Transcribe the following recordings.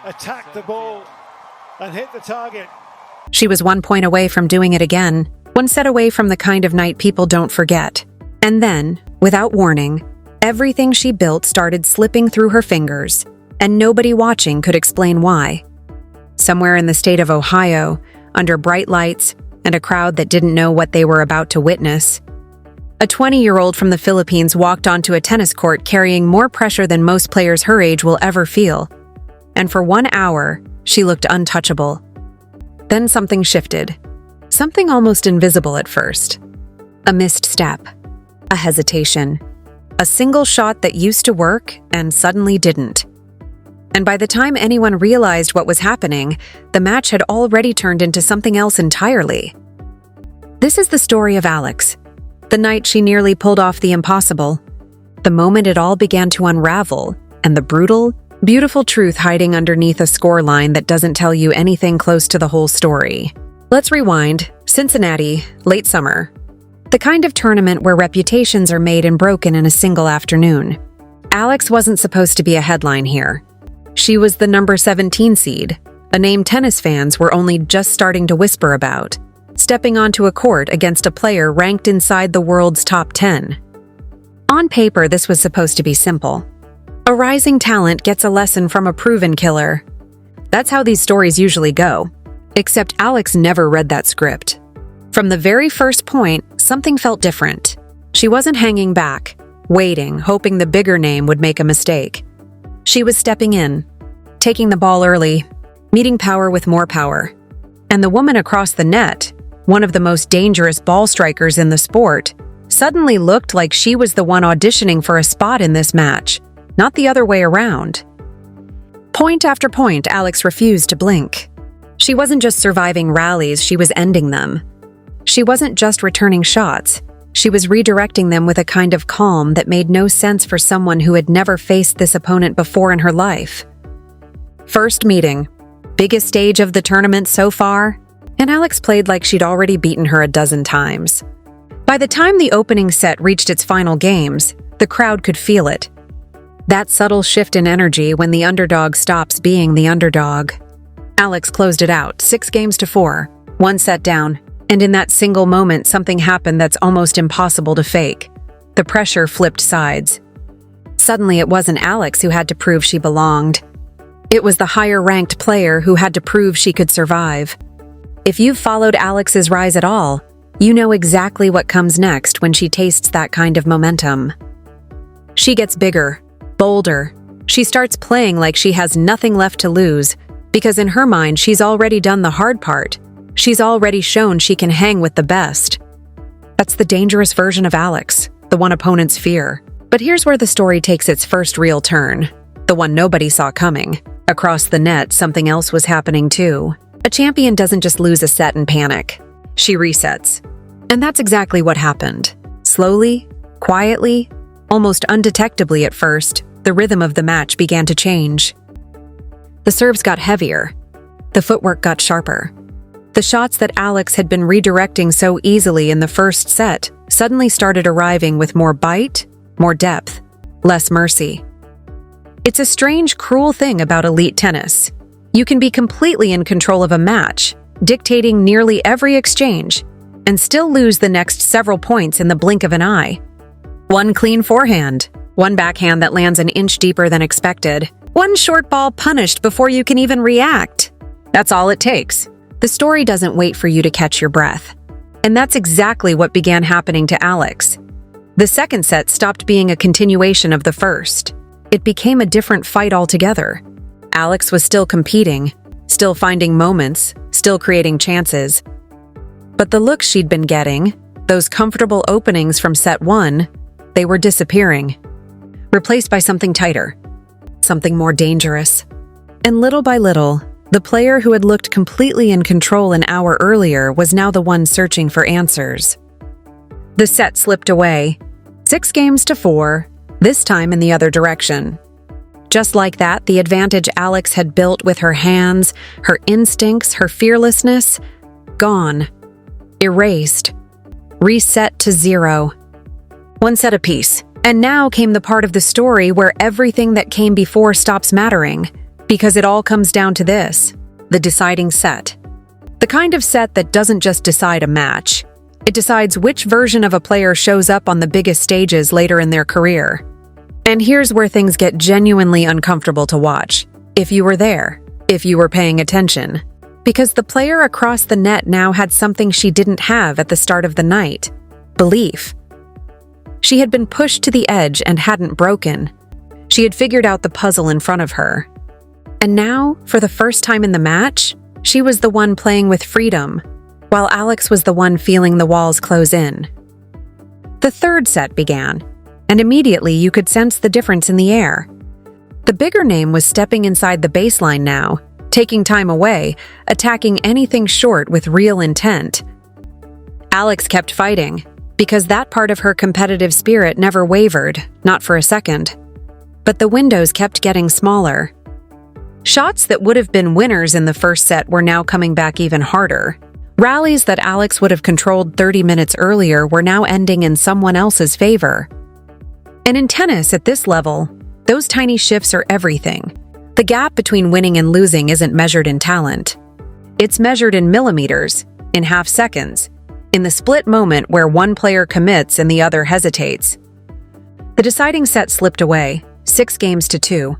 attack the ball and hit the target. She was 1 point away from doing it again, one set away from the kind of night people don't forget. And then, without warning, everything she built started slipping through her fingers, and nobody watching could explain why. Somewhere in the state of Ohio, under bright lights and a crowd that didn't know what they were about to witness, a 20-year-old from the Philippines walked onto a tennis court carrying more pressure than most players her age will ever feel. And for 1 hour, she looked untouchable. Then something shifted. Something almost invisible at first. A missed step. A hesitation. A single shot that used to work and suddenly didn't. And by the time anyone realized what was happening, the match had already turned into something else entirely. This is the story of Alex. The night she nearly pulled off the impossible. The moment it all began to unravel, and the brutal, beautiful truth hiding underneath a scoreline that doesn't tell you anything close to the whole story. Let's rewind. Cincinnati, late summer. The kind of tournament where reputations are made and broken in a single afternoon. Alex wasn't supposed to be a headline here. She was the number 17 seed, a name tennis fans were only just starting to whisper about, stepping onto a court against a player ranked inside the world's top 10. On paper, this was supposed to be simple. A rising talent gets a lesson from a proven killer. That's how these stories usually go. Except Alex never read that script. From the very first point, something felt different. She wasn't hanging back, waiting, hoping the bigger name would make a mistake. She was stepping in, taking the ball early, meeting power with more power. And the woman across the net, one of the most dangerous ball strikers in the sport, suddenly looked like she was the one auditioning for a spot in this match, not the other way around. Point after point, Alex refused to blink. She wasn't just surviving rallies, she was ending them. She wasn't just returning shots, she was redirecting them with a kind of calm that made no sense for someone who had never faced this opponent before in her life. First meeting, biggest stage of the tournament so far, and Alex played like she'd already beaten her a dozen times. By the time the opening set reached its final games, the crowd could feel it. That subtle shift in energy when the underdog stops being the underdog. Alex closed it out, 6-4, 1 set down, and in that single moment something happened that's almost impossible to fake. The pressure flipped sides. Suddenly it wasn't Alex who had to prove she belonged. It was the higher-ranked player who had to prove she could survive. If you've followed Alex's rise at all, you know exactly what comes next when she tastes that kind of momentum. She gets bigger, bolder. She starts playing like she has nothing left to lose, because in her mind she's already done the hard part. She's already shown she can hang with the best. That's the dangerous version of Alex, the one opponents fear. But here's where the story takes its first real turn, the one nobody saw coming. Across the net, something else was happening too. A champion doesn't just lose a set and panic. She resets. And that's exactly what happened. Slowly, quietly, almost undetectably at first, the rhythm of the match began to change. The serves got heavier. The footwork got sharper. The shots that Alex had been redirecting so easily in the first set suddenly started arriving with more bite, more depth, less mercy. It's a strange, cruel thing about elite tennis. You can be completely in control of a match, dictating nearly every exchange, and still lose the next several points in the blink of an eye. One clean forehand, one backhand that lands an inch deeper than expected, one short ball punished before you can even react. That's all it takes. The story doesn't wait for you to catch your breath. And that's exactly what began happening to Alex. The second set stopped being a continuation of the first. It became a different fight altogether. Alex was still competing, still finding moments, still creating chances. But the looks she'd been getting, those comfortable openings from set 1, they were disappearing, replaced by something tighter, something more dangerous. And little by little, the player who had looked completely in control an hour earlier was now the one searching for answers. The set slipped away, 6-4, this time in the other direction. Just like that, the advantage Alex had built with her hands, her instincts, her fearlessness, gone, erased, reset to 0. 1 set apiece. And now came the part of the story where everything that came before stops mattering. Because it all comes down to this: the deciding set. The kind of set that doesn't just decide a match. It decides which version of a player shows up on the biggest stages later in their career. And here's where things get genuinely uncomfortable to watch. If you were there, if you were paying attention. Because the player across the net now had something she didn't have at the start of the night: belief. She had been pushed to the edge and hadn't broken. She had figured out the puzzle in front of her. And now, for the first time in the match, she was the one playing with freedom, while Alex was the one feeling the walls close in. The third set began, and immediately you could sense the difference in the air. The bigger name was stepping inside the baseline now, taking time away, attacking anything short with real intent. Alex kept fighting, because that part of her competitive spirit never wavered, not for a second. But the windows kept getting smaller. Shots that would have been winners in the first set were now coming back even harder. Rallies that Alex would have controlled 30 minutes earlier were now ending in someone else's favor. And in tennis at this level, those tiny shifts are everything. The gap between winning and losing isn't measured in talent. It's measured in millimeters, in half seconds, in the split moment where one player commits and the other hesitates. The deciding set slipped away, 6-2.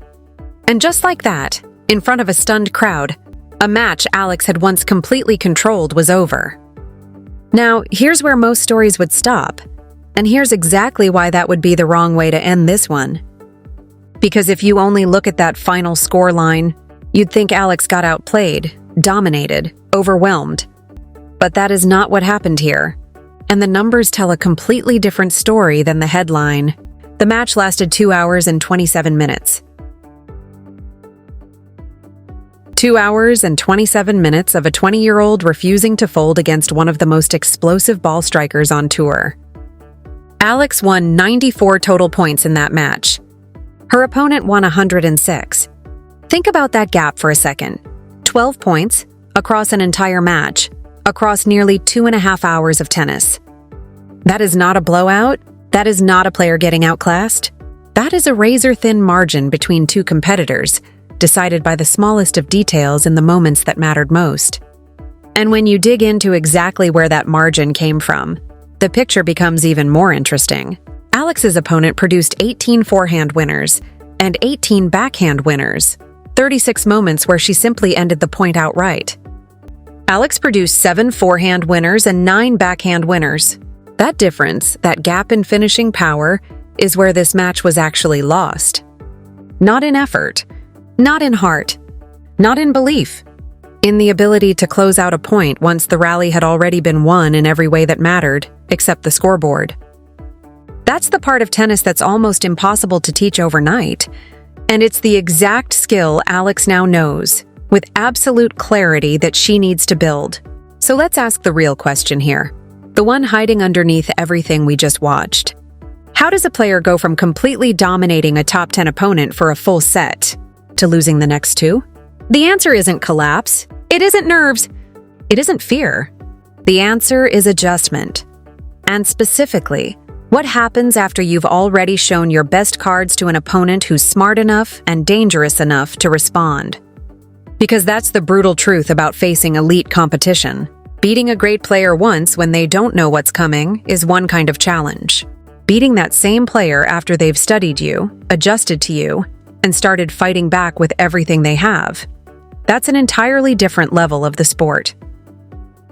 And just like that, in front of a stunned crowd, a match Alex had once completely controlled was over. Now, here's where most stories would stop, and here's exactly why that would be the wrong way to end this one. Because if you only look at that final score line, you'd think Alex got outplayed, dominated, overwhelmed. But that is not what happened here, and the numbers tell a completely different story than the headline. The match lasted 2 hours and 27 minutes. 2 hours and 27 minutes of a 20-year-old refusing to fold against one of the most explosive ball strikers on tour. Alex won 94 total points in that match. Her opponent won 106. Think about that gap for a second. 12 points, across an entire match, across nearly 2.5 hours of tennis. That is not a blowout. That is not a player getting outclassed. That is a razor-thin margin between two competitors, decided by the smallest of details in the moments that mattered most. And when you dig into exactly where that margin came from, the picture becomes even more interesting. Alex's opponent produced 18 forehand winners and 18 backhand winners, 36 moments where she simply ended the point outright. Alex produced 7 forehand winners and 9 backhand winners. That difference, that gap in finishing power, is where this match was actually lost. Not in effort, not in heart, not in belief, in the ability to close out a point once the rally had already been won in every way that mattered, except the scoreboard. That's the part of tennis that's almost impossible to teach overnight, and it's the exact skill Alex now knows, with absolute clarity, that she needs to build. So let's ask the real question here, the one hiding underneath everything we just watched. How does a player go from completely dominating a top 10 opponent for a full set to losing the next 2? The answer isn't collapse. It isn't nerves. It isn't fear. The answer is adjustment. And specifically, what happens after you've already shown your best cards to an opponent who's smart enough and dangerous enough to respond? Because that's the brutal truth about facing elite competition. Beating a great player once when they don't know what's coming is one kind of challenge. Beating that same player after they've studied you, adjusted to you, and started fighting back with everything they have, that's an entirely different level of the sport.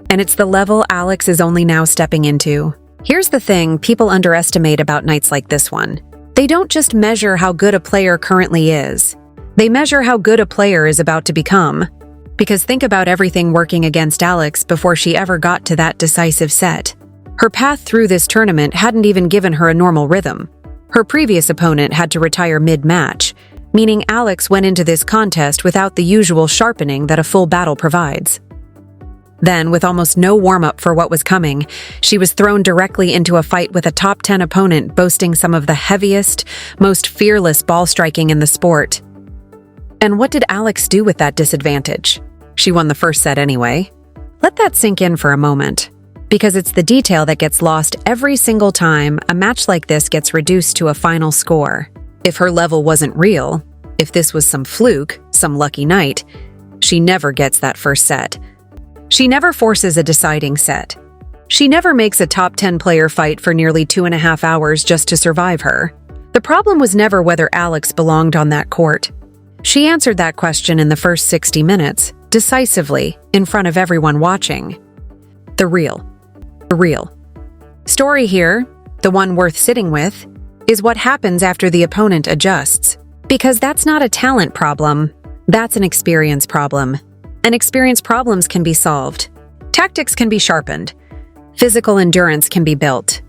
And it's the level Alex is only now stepping into. Here's the thing people underestimate about nights like this one. They don't just measure how good a player currently is. They measure how good a player is about to become. Because think about everything working against Alex before she ever got to that decisive set. Her path through this tournament hadn't even given her a normal rhythm. Her previous opponent had to retire mid-match, meaning Alex went into this contest without the usual sharpening that a full battle provides. Then, with almost no warm-up for what was coming, she was thrown directly into a fight with a top 10 opponent boasting some of the heaviest, most fearless ball striking in the sport. And what did Alex do with that disadvantage? She won the first set anyway. Let that sink in for a moment, because it's the detail that gets lost every single time a match like this gets reduced to a final score. If her level wasn't real, If this was some fluke, some lucky night, she never gets that first set. She never forces a deciding set. She never makes a top 10 player fight for nearly 2.5 hours just to survive her. The problem was never whether Alex belonged on that court. She answered that question in the first 60 minutes, decisively, in front of everyone watching. The real story here, the one worth sitting with, is what happens after the opponent adjusts. Because that's not a talent problem, that's an experience problem. And experience problems can be solved. Tactics can be sharpened. Physical endurance can be built.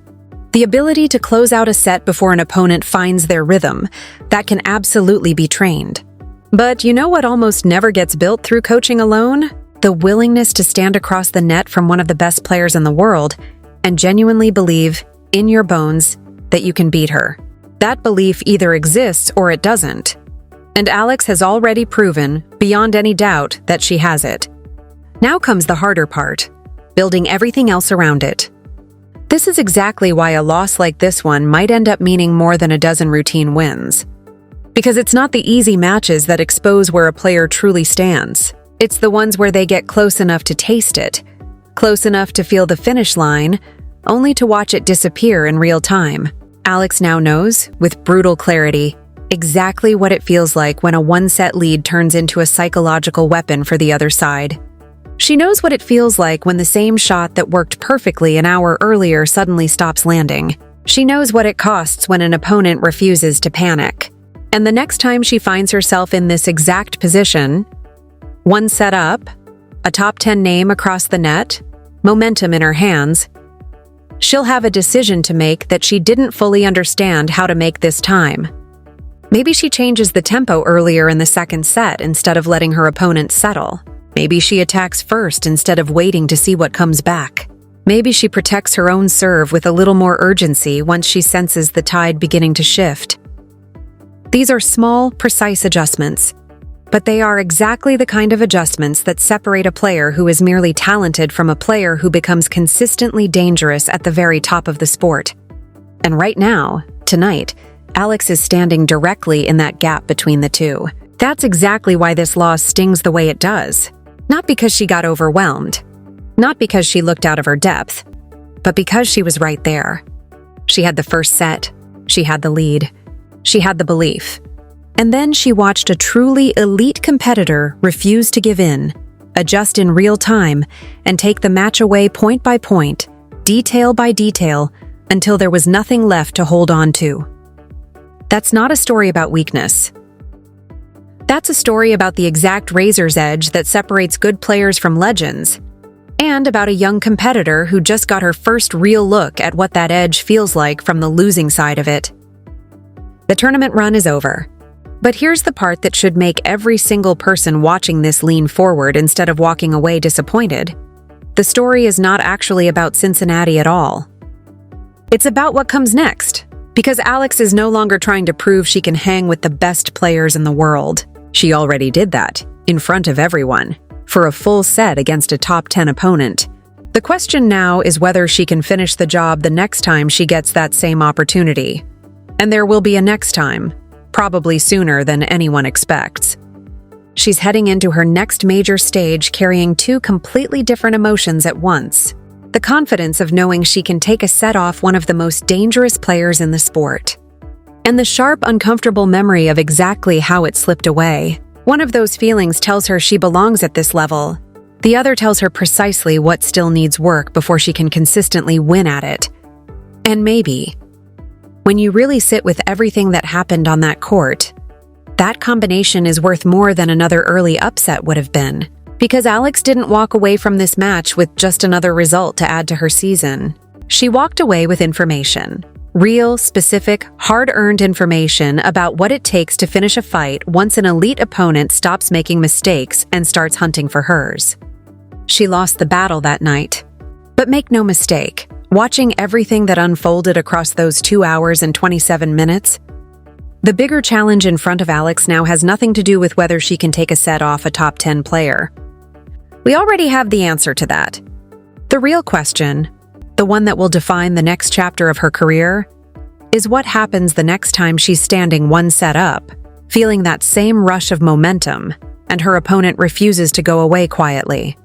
The ability to close out a set before an opponent finds their rhythm, that can absolutely be trained. But you know what almost never gets built through coaching alone? The willingness to stand across the net from one of the best players in the world and genuinely believe, in your bones, that you can beat her. That belief either exists or it doesn't. And Alex has already proven, beyond any doubt, that she has it. Now comes the harder part, building everything else around it. This is exactly why a loss like this one might end up meaning more than a dozen routine wins. Because it's not the easy matches that expose where a player truly stands. It's the ones where they get close enough to taste it, close enough to feel the finish line, only to watch it disappear in real time. Alex now knows, with brutal clarity, exactly what it feels like when a one-set lead turns into a psychological weapon for the other side. She knows what it feels like when the same shot that worked perfectly an hour earlier suddenly stops landing. She knows what it costs when an opponent refuses to panic. And the next time she finds herself in this exact position, one set up, a top 10 name across the net, momentum in her hands, she'll have a decision to make that she didn't fully understand how to make this time. Maybe she changes the tempo earlier in the second set instead of letting her opponent settle. Maybe she attacks first instead of waiting to see what comes back. Maybe she protects her own serve with a little more urgency once she senses the tide beginning to shift. These are small, precise adjustments, but they are exactly the kind of adjustments that separate a player who is merely talented from a player who becomes consistently dangerous at the very top of the sport. And right now, tonight, Alex is standing directly in that gap between the two. That's exactly why this loss stings the way it does. Not because she got overwhelmed, not because she looked out of her depth, but because she was right there. She had the first set, she had the lead, she had the belief. And then she watched a truly elite competitor refuse to give in, adjust in real time, and take the match away point by point, detail by detail, until there was nothing left to hold on to. That's not a story about weakness. That's a story about the exact razor's edge that separates good players from legends, and about a young competitor who just got her first real look at what that edge feels like from the losing side of it. The tournament run is over. But here's the part that should make every single person watching this lean forward instead of walking away disappointed. The story is not actually about Cincinnati at all. It's about what comes next, because Alex is no longer trying to prove she can hang with the best players in the world. She already did that, in front of everyone, for a full set against a top 10 opponent. The question now is whether she can finish the job the next time she gets that same opportunity. And there will be a next time. Probably sooner than anyone expects. She's heading into her next major stage carrying two completely different emotions at once. The confidence of knowing she can take a set off one of the most dangerous players in the sport. And the sharp, uncomfortable memory of exactly how it slipped away. One of those feelings tells her she belongs at this level. The other tells her precisely what still needs work before she can consistently win at it. And maybe, when you really sit with everything that happened on that court, that combination is worth more than another early upset would have been. Because Alex didn't walk away from this match with just another result to add to her season. She walked away with information. Real, specific, hard-earned information about what it takes to finish a fight once an elite opponent stops making mistakes and starts hunting for hers. She lost the battle that night. But make no mistake, watching everything that unfolded across those 2 hours and 27 minutes, the bigger challenge in front of Alex now has nothing to do with whether she can take a set off a top 10 player. We already have the answer to that. The real question, the one that will define the next chapter of her career, is what happens the next time she's standing one set up, feeling that same rush of momentum, and her opponent refuses to go away quietly.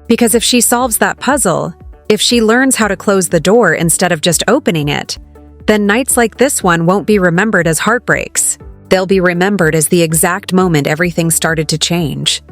Because if she solves that puzzle, if she learns how to close the door instead of just opening it, then nights like this one won't be remembered as heartbreaks. They'll be remembered as the exact moment everything started to change.